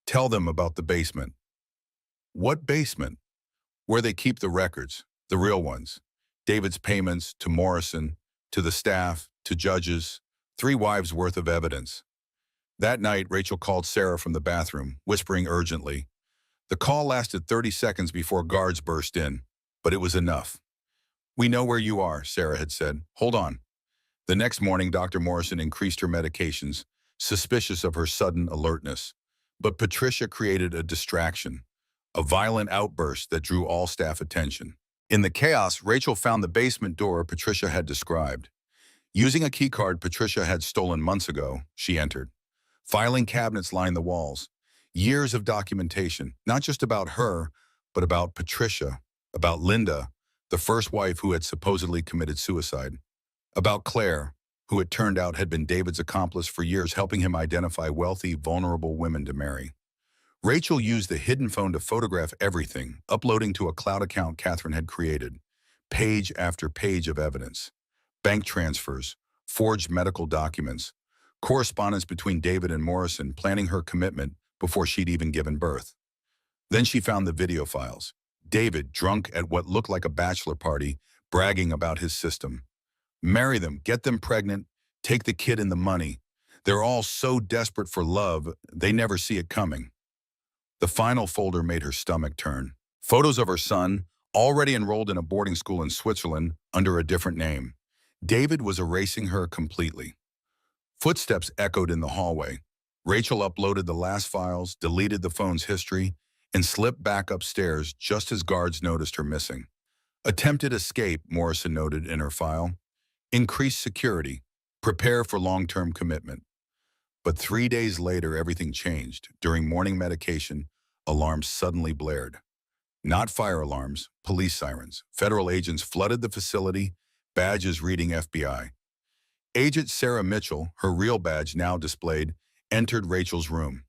Tell them about the basement." "What basement?" "Where they keep the records, the real ones. David's payments to Morrison, to the staff, to judges. 3 wives' worth of evidence." That night, Rachel called Sarah from the bathroom, whispering urgently. The call lasted 30 seconds before guards burst in, but it was enough. "We know where you are," Sarah had said. "Hold on." The next morning, Dr. Morrison increased her medications, suspicious of her sudden alertness. But Patricia created a distraction, a violent outburst that drew all staff attention. In the chaos, Rachel found the basement door Patricia had described. Using a keycard Patricia had stolen months ago, she entered. Filing cabinets lined the walls. Years of documentation, not just about her, but about Patricia, about Linda, the first wife who had supposedly committed suicide, about Claire, who it turned out had been David's accomplice for years, helping him identify wealthy, vulnerable women to marry. Rachel used the hidden phone to photograph everything, uploading to a cloud account Catherine had created. Page after page of evidence. Bank transfers, forged medical documents, correspondence between David and Morrison planning her commitment before she'd even given birth. Then she found the video files. David, drunk at what looked like a bachelor party, bragging about his system. Marry them, get them pregnant, take the kid and the money. They're all so desperate for love, they never see it coming. The final folder made her stomach turn. Photos of her son, already enrolled in a boarding school in Switzerland under a different name. David was erasing her completely. Footsteps echoed in the hallway. Rachel uploaded the last files, deleted the phone's history, and slipped back upstairs just as guards noticed her missing. Attempted escape, Morrison noted in her file. Increased security. Prepare for long-term commitment. But 3 days later, everything changed. During morning medication, alarms suddenly blared. Not fire alarms, police sirens. Federal agents flooded the facility, badges reading FBI. Agent Sarah Mitchell, her real badge now displayed, entered Rachel's room.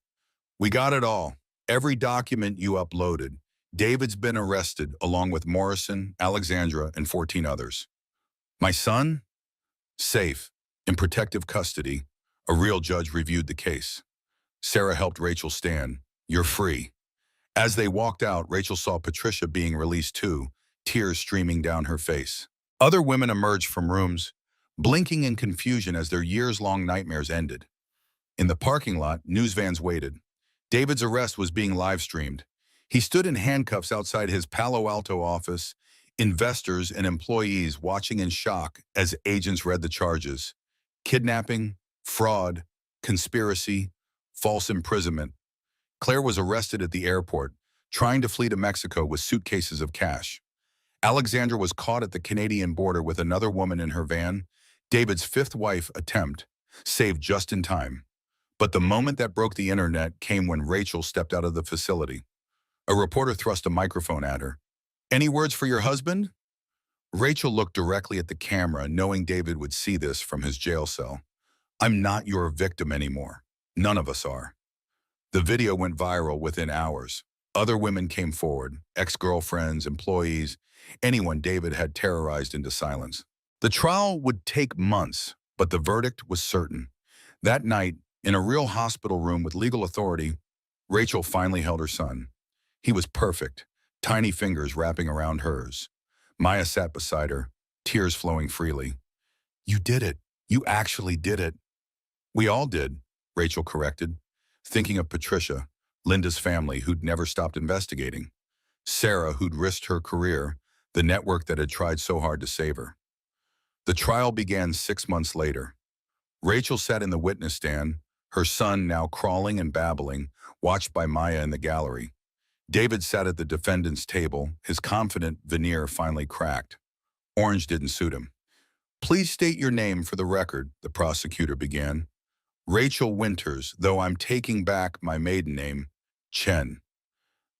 "We got it all. Every document you uploaded. David's been arrested, along with Morrison, Alexandra, and 14 others. My son? Safe, in protective custody." A real judge reviewed the case. Sarah helped Rachel stand. "You're free." As they walked out, Rachel saw Patricia being released too, tears streaming down her face. Other women emerged from rooms, blinking in confusion as their years-long nightmares ended. In the parking lot, news vans waited. David's arrest was being live-streamed. He stood in handcuffs outside his Palo Alto office, investors and employees watching in shock as agents read the charges. Kidnapping, fraud, conspiracy, false imprisonment. Claire was arrested at the airport, trying to flee to Mexico with suitcases of cash. Alexandra was caught at the Canadian border with another woman in her van. David's fifth wife attempt, saved just in time. But the moment that broke the internet came when Rachel stepped out of the facility. A reporter thrust a microphone at her. "Any words for your husband?" Rachel looked directly at the camera, knowing David would see this from his jail cell. "I'm not your victim anymore. None of us are." The video went viral within hours. Other women came forward, ex-girlfriends, employees, anyone David had terrorized into silence. The trial would take months, but the verdict was certain. That night, in a real hospital room with legal authority, Rachel finally held her son. He was perfect, tiny fingers wrapping around hers. Maya sat beside her, tears flowing freely. "You did it. You actually did it." "We all did," Rachel corrected, thinking of Patricia, Linda's family, who'd never stopped investigating. Sarah, who'd risked her career, the network that had tried so hard to save her. The trial began 6 months later. Rachel sat in the witness stand, her son now crawling and babbling, watched by Maya in the gallery. David sat at the defendant's table, his confident veneer finally cracked. Orange didn't suit him. "Please state your name for the record," the prosecutor began. "Rachel Winters, though I'm taking back my maiden name, Chen."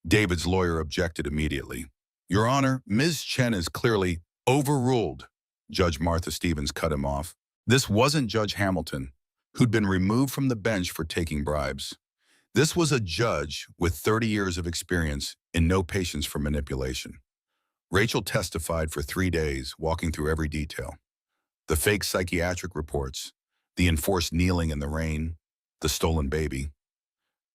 David's lawyer objected immediately. "Your Honor, Ms. Chen is clearly overruled." Judge Martha Stevens cut him off. This wasn't Judge Hamilton, who'd been removed from the bench for taking bribes. This was a judge with 30 years of experience and no patience for manipulation. Rachel testified for 3 days, walking through every detail. The fake psychiatric reports, the enforced kneeling in the rain, the stolen baby.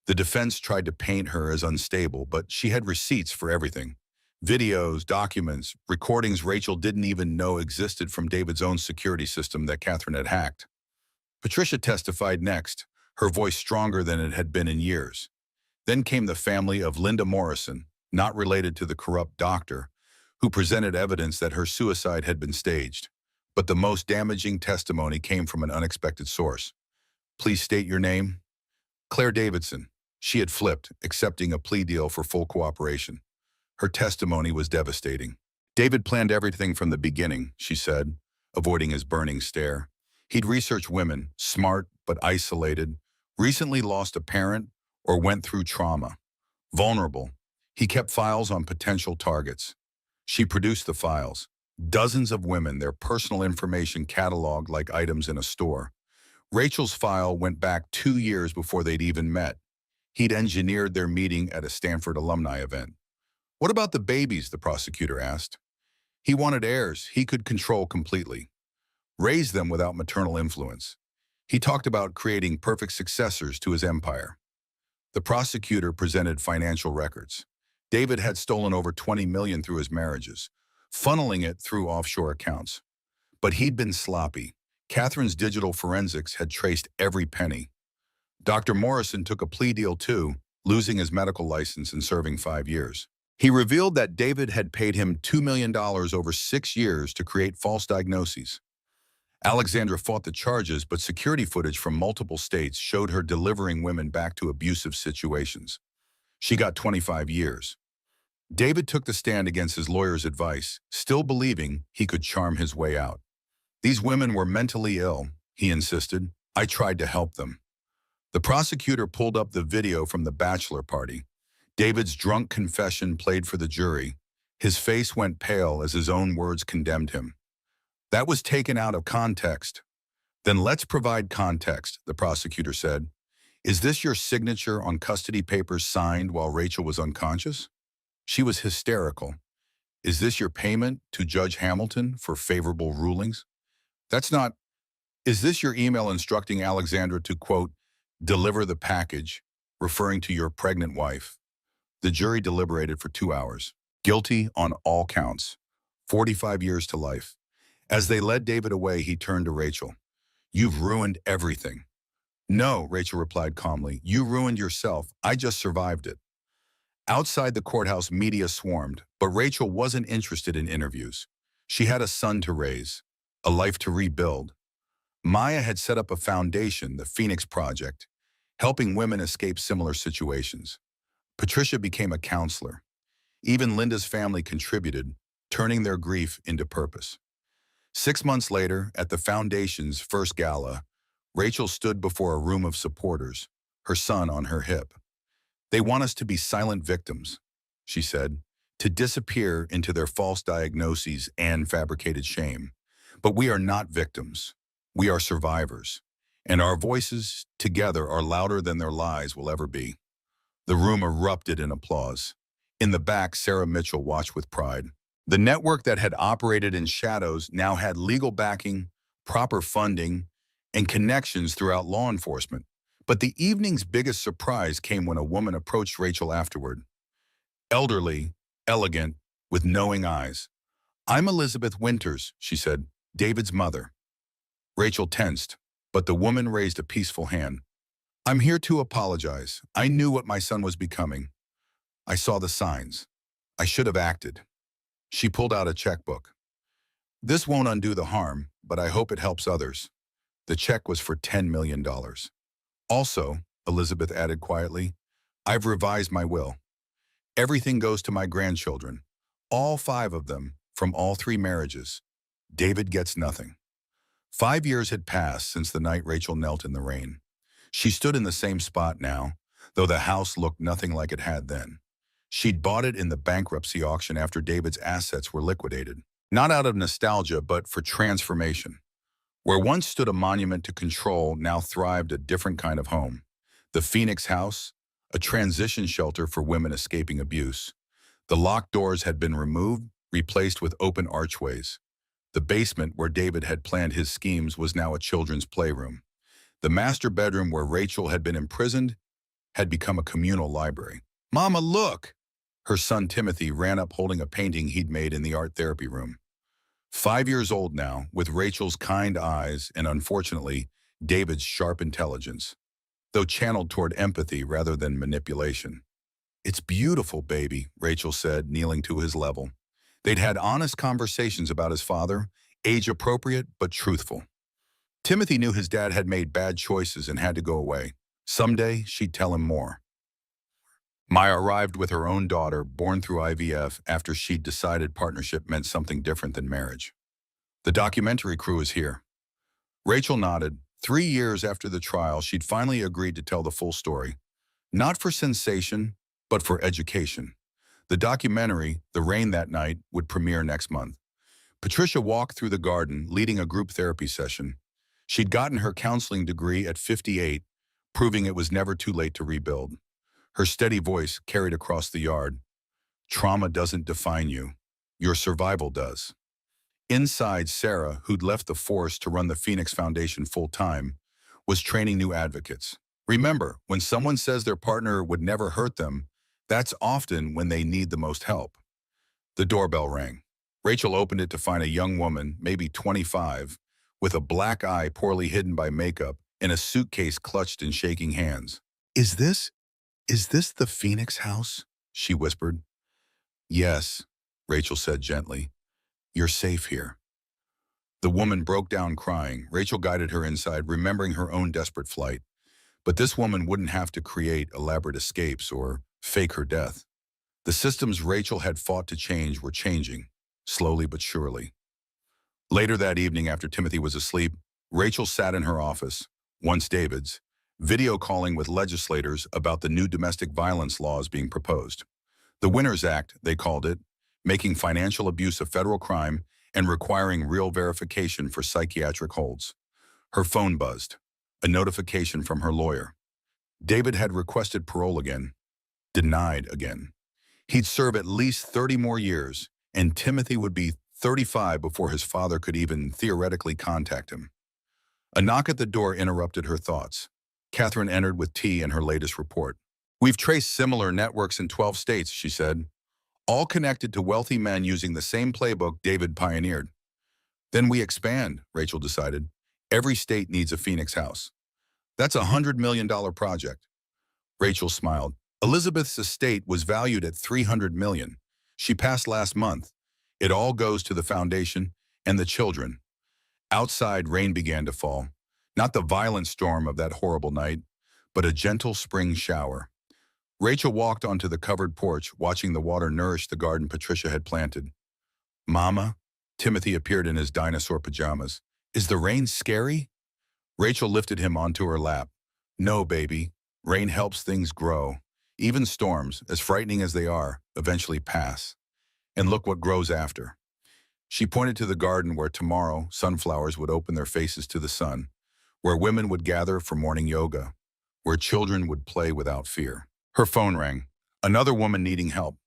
The defense tried to paint her as unstable, but she had receipts for everything. Videos, documents, recordings Rachel didn't even know existed from David's own security system that Catherine had hacked. Patricia testified next, her voice stronger than it had been in years. Then came the family of Linda Morrison, not related to the corrupt doctor, who presented evidence that her suicide had been staged. But the most damaging testimony came from an unexpected source. "Please state your name." "Claire Davidson." She had flipped, accepting a plea deal for full cooperation. Her testimony was devastating. "David planned everything from the beginning," she said, avoiding his burning stare. "He'd researched women, smart but isolated, recently lost a parent, or went through trauma. Vulnerable. He kept files on potential targets." She produced the files. Dozens of women, their personal information cataloged like items in a store. Rachel's file went back 2 years before they'd even met. He'd engineered their meeting at a Stanford alumni event. "What about the babies?" the prosecutor asked. "He wanted heirs he could control completely. Raise them without maternal influence. He talked about creating perfect successors to his empire." The prosecutor presented financial records. David had stolen over $20 million through his marriages, funneling it through offshore accounts. But he'd been sloppy. Catherine's digital forensics had traced every penny. Dr. Morrison took a plea deal too, losing his medical license and serving 5 years. He revealed that David had paid him $2 million over 6 years to create false diagnoses. Alexandra fought the charges, but security footage from multiple states showed her delivering women back to abusive situations. She got 25 years. David took the stand against his lawyer's advice, still believing he could charm his way out. "These women were mentally ill," he insisted. "I tried to help them." The prosecutor pulled up the video from the bachelor party. David's drunk confession played for the jury. His face went pale as his own words condemned him. "That was taken out of context." "Then let's provide context," the prosecutor said. "Is this your signature on custody papers signed while Rachel was unconscious?" She was hysterical. "Is this your payment to Judge Hamilton for favorable rulings?" "That's not." "Is this your email instructing Alexandra to, quote, deliver the package, referring to your pregnant wife?" The jury deliberated for 2 hours. Guilty on all counts. 45 years to life. As they led David away, he turned to Rachel. "You've ruined everything." "No," Rachel replied calmly. "You ruined yourself. I just survived it." Outside the courthouse, media swarmed, but Rachel wasn't interested in interviews. She had a son to raise, a life to rebuild. Maya had set up a foundation, the Phoenix Project, helping women escape similar situations. Patricia became a counselor. Even Linda's family contributed, turning their grief into purpose. 6 months later, at the Foundation's first gala, Rachel stood before a room of supporters, her son on her hip. "They want us to be silent victims," she said, "to disappear into their false diagnoses and fabricated shame. But we are not victims. We are survivors. And our voices together are louder than their lies will ever be." The room erupted in applause. In the back, Sarah Mitchell watched with pride. The network that had operated in shadows now had legal backing, proper funding, and connections throughout law enforcement. But the evening's biggest surprise came when a woman approached Rachel afterward. Elderly, elegant, with knowing eyes. "I'm Elizabeth Winters," she said, "David's mother." Rachel tensed, but the woman raised a peaceful hand. "I'm here to apologize. I knew what my son was becoming. I saw the signs. I should have acted." She pulled out a checkbook. "This won't undo the harm, but I hope it helps others." The check was for $10 million. "Also," Elizabeth added quietly, "I've revised my will. Everything goes to my grandchildren. All 5 of them, from all 3 marriages. David gets nothing." 5 years had passed since the night Rachel knelt in the rain. She stood in the same spot now, though the house looked nothing like it had then. She'd bought it in the bankruptcy auction after David's assets were liquidated. Not out of nostalgia, but for transformation. Where once stood a monument to control, now thrived a different kind of home. The Phoenix House, a transition shelter for women escaping abuse. The locked doors had been removed, replaced with open archways. The basement where David had planned his schemes was now a children's playroom. The master bedroom where Rachel had been imprisoned had become a communal library. "Mama, look!" Her son Timothy ran up holding a painting he'd made in the art therapy room. 5 years old now, with Rachel's kind eyes and, unfortunately, David's sharp intelligence, though channeled toward empathy rather than manipulation. "It's beautiful, baby," Rachel said, kneeling to his level. They'd had honest conversations about his father, age-appropriate but truthful. Timothy knew his dad had made bad choices and had to go away. Someday, she'd tell him more. Maya arrived with her own daughter, born through IVF, after she'd decided partnership meant something different than marriage. "The documentary crew is here." Rachel nodded. 3 years after the trial, she'd finally agreed to tell the full story. Not for sensation, but for education. The documentary, The Rain That Night, would premiere next month. Patricia walked through the garden, leading a group therapy session. She'd gotten her counseling degree at 58, proving it was never too late to rebuild. Her steady voice carried across the yard. "Trauma doesn't define you. Your survival does." Inside, Sarah, who'd left the force to run the Phoenix Foundation full-time, was training new advocates. Remember, when someone says their partner would never hurt them, that's often when they need the most help. The doorbell rang. Rachel opened it to find a young woman, maybe 25, with a black eye poorly hidden by makeup and a suitcase clutched in shaking hands. Is this the Phoenix House?" she whispered. "Yes," Rachel said gently. "You're safe here." The woman broke down crying. Rachel guided her inside, remembering her own desperate flight. But this woman wouldn't have to create elaborate escapes or fake her death. The systems Rachel had fought to change were changing, slowly but surely. Later that evening, after Timothy was asleep, Rachel sat in her office, once David's, video calling with legislators about the new domestic violence laws being proposed. The Winners Act, they called it, making financial abuse a federal crime and requiring real verification for psychiatric holds. Her phone buzzed, a notification from her lawyer. David had requested parole again, denied again. He'd serve at least 30 more years, and Timothy would be 35 before his father could even theoretically contact him. A knock at the door interrupted her thoughts. Catherine entered with tea and her latest report. "We've traced similar networks in 12 states, she said, all connected to wealthy men using the same playbook David pioneered. Then we expand, Rachel decided. Every state needs a Phoenix House. That's $100 million project. Rachel smiled. Elizabeth's estate was valued at $300 million. She passed last month. It all goes to the foundation and the children. Outside, rain began to fall. Not the violent storm of that horrible night, but a gentle spring shower. Rachel walked onto the covered porch, watching the water nourish the garden Patricia had planted. Mama, Timothy appeared in his dinosaur pajamas. Is the rain scary? Rachel lifted him onto her lap. No, baby. Rain helps things grow. Even storms, as frightening as they are, eventually pass. And look what grows after. She pointed to the garden where tomorrow sunflowers would open their faces to the sun, where women would gather for morning yoga, where children would play without fear. Her phone rang. Another woman needing help.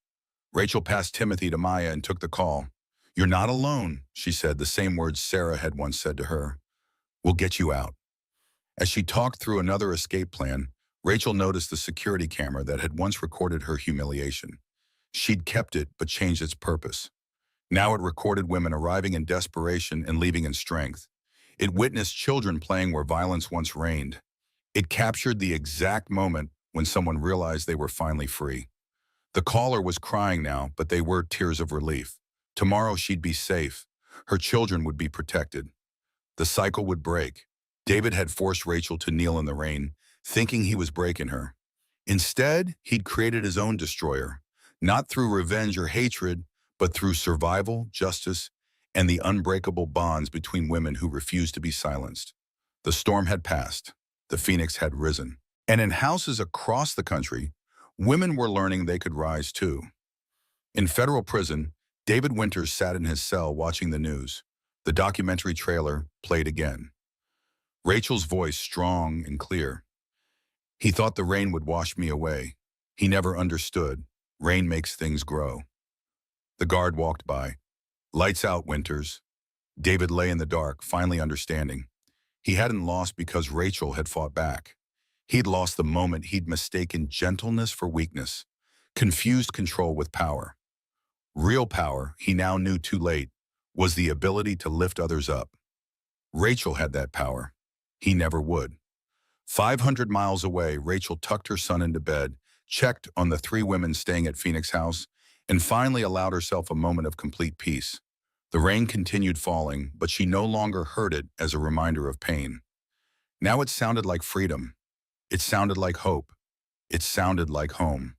Rachel passed Timothy to Maya and took the call. You're not alone, she said, the same words Sarah had once said to her. We'll get you out. As she talked through another escape plan, Rachel noticed the security camera that had once recorded her humiliation. She'd kept it, but changed its purpose. Now it recorded women arriving in desperation and leaving in strength. It witnessed children playing where violence once reigned. It captured the exact moment when someone realized they were finally free. The caller was crying now, but they were tears of relief. Tomorrow she'd be safe. Her children would be protected. The cycle would break. David had forced Rachel to kneel in the rain, thinking he was breaking her. Instead, he'd created his own destroyer, not through revenge or hatred, but through survival, justice, and the unbreakable bonds between women who refused to be silenced. The storm had passed. The phoenix had risen. And in houses across the country, women were learning they could rise too. In federal prison, David Winters sat in his cell watching the news. The documentary trailer played again. Rachel's voice strong and clear. He thought the rain would wash me away. He never understood. Rain makes things grow. The guard walked by. Lights out, Winters. David lay in the dark, finally understanding. He hadn't lost because Rachel had fought back. He'd lost the moment he'd mistaken gentleness for weakness, confused control with power. Real power, he now knew too late, was the ability to lift others up. Rachel had that power. He never would. 500 miles away, Rachel tucked her son into bed, checked on the 3 women staying at Phoenix House, and finally allowed herself a moment of complete peace. The rain continued falling, but she no longer heard it as a reminder of pain. Now it sounded like freedom. It sounded like hope. It sounded like home.